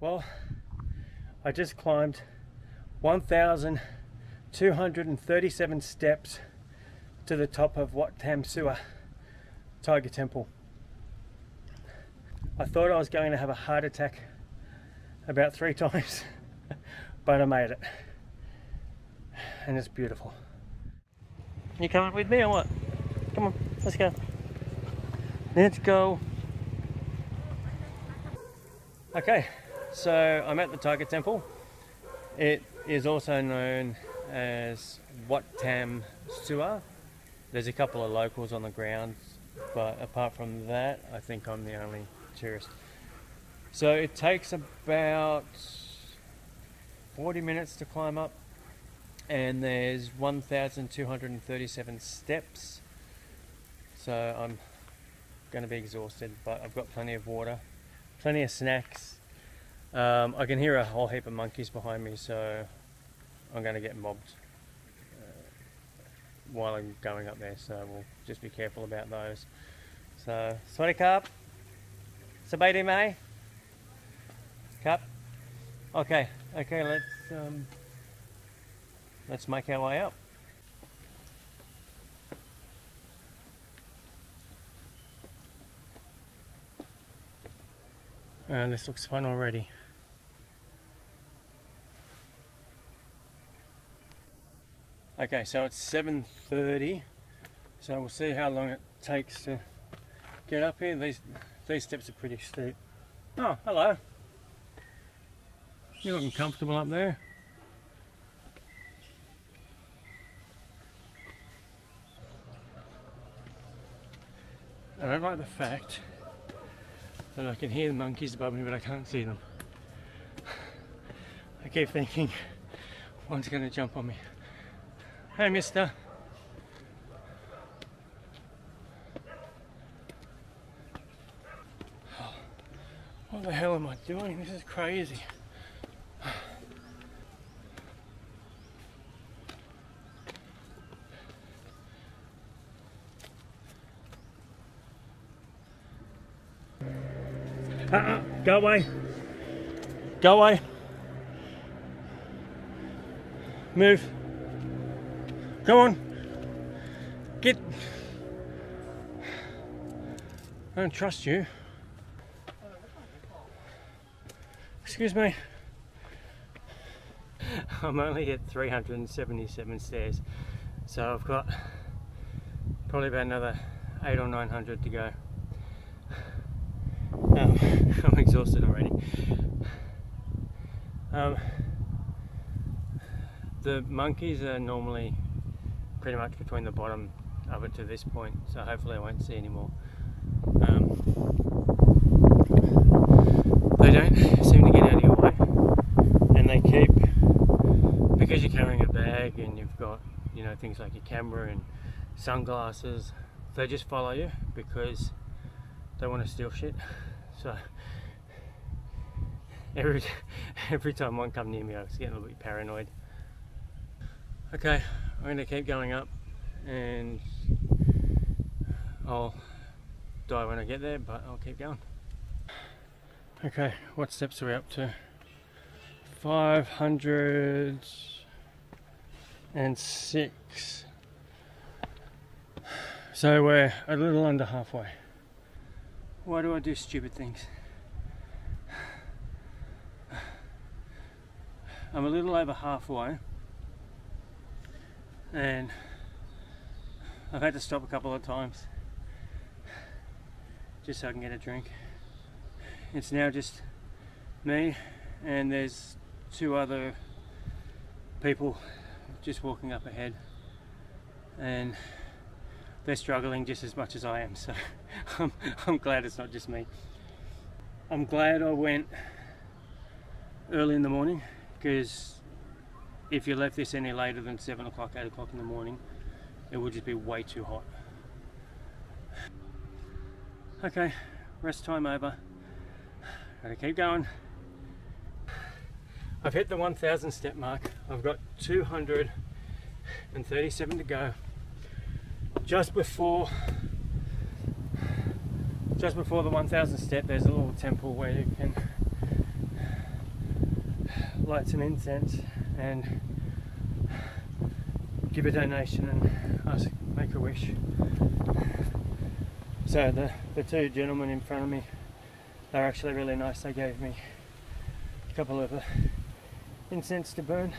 Well, I just climbed 1,237 steps to the top of Wat Tham Suea, Tiger Temple. I thought I was going to have a heart attack about 3 times, but I made it. And it's beautiful. You coming with me or what? Come on, let's go. Let's go. Okay, so I'm at the Tiger Temple. It is also known as Wat Tham Suea. There's a couple of locals on the ground, but apart from that, I think I'm the only tourist. So it takes about 40 minutes to climb up, and there's 1,237 steps. So I'm going to be exhausted, but I've got plenty of water, plenty of snacks. I can hear a whole heap of monkeys behind me, so I'm going to get mobbed while I'm going up there, so we'll just be careful about those. So, Swadee Cup, Sabaydi May, Cup. Okay, let's make our way up. This looks fun already. Okay, so it's 7:30, so we'll see how long it takes to get up here. These steps are pretty steep. Oh, hello. You're looking comfortable up there. I don't like the fact that I can hear the monkeys above me, but I can't see them. I keep thinking one's going to jump on me. Hey, mister. Oh, what the hell am I doing? This is crazy. Go away. Go away. Move. Go on. Get. I don't trust you. Excuse me. I'm only at 377 stairs, so I've got probably about another 800 or 900 to go. I'm exhausted already. The monkeys are normally pretty much between the bottom of it to this point, so hopefully I won't see any more. They don't seem to get out of your way, and they keep, because you're carrying a bag and you've got, you know, things like your camera and sunglasses, they just follow you because they want to steal shit. So every time one come near me, I was getting a little bit paranoid. Okay, I'm going to keep going up, and I'll die when I get there, but I'll keep going. Okay, what steps are we up to? 506. So we're a little under halfway. Why do I do stupid things? I'm a little over halfway, and I've had to stop a couple of times just so I can get a drink. It's now just me, and there's 2 other people just walking up ahead, and they're struggling just as much as I am, so I'm glad it's not just me. I'm glad I went early in the morning, because if you left this any later than 7 o'clock, 8 o'clock in the morning, it would just be way too hot. Okay, rest time over. Gotta keep going. I've hit the 1,000 step mark. I've got 237 to go. Just before the 1,000 step, there's a little temple where you can light some incense and give a donation and make a wish. So the two gentlemen in front of me, they're actually really nice. They gave me a couple of incense to burn.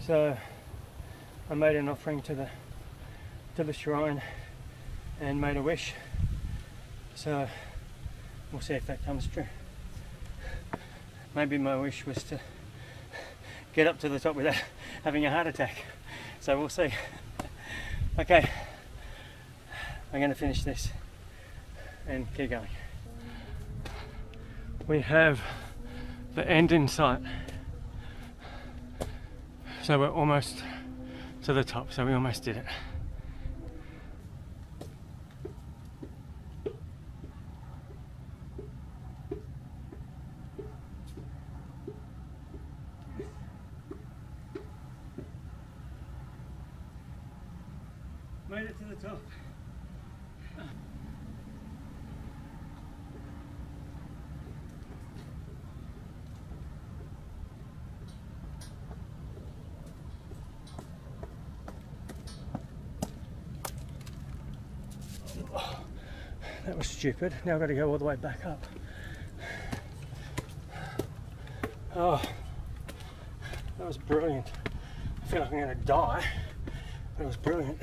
So I made an offering to the shrine and made a wish. So we'll see if that comes true. Maybe my wish was to get up to the top without having a heart attack. So we'll see. Okay, I'm going to finish this and keep going. We have the end in sight. So we're almost to the top, so we almost did it. Made it to the top. Oh, that was stupid. Now I've got to go all the way back up. Oh, that was brilliant. I feel like I'm going to die. That was brilliant.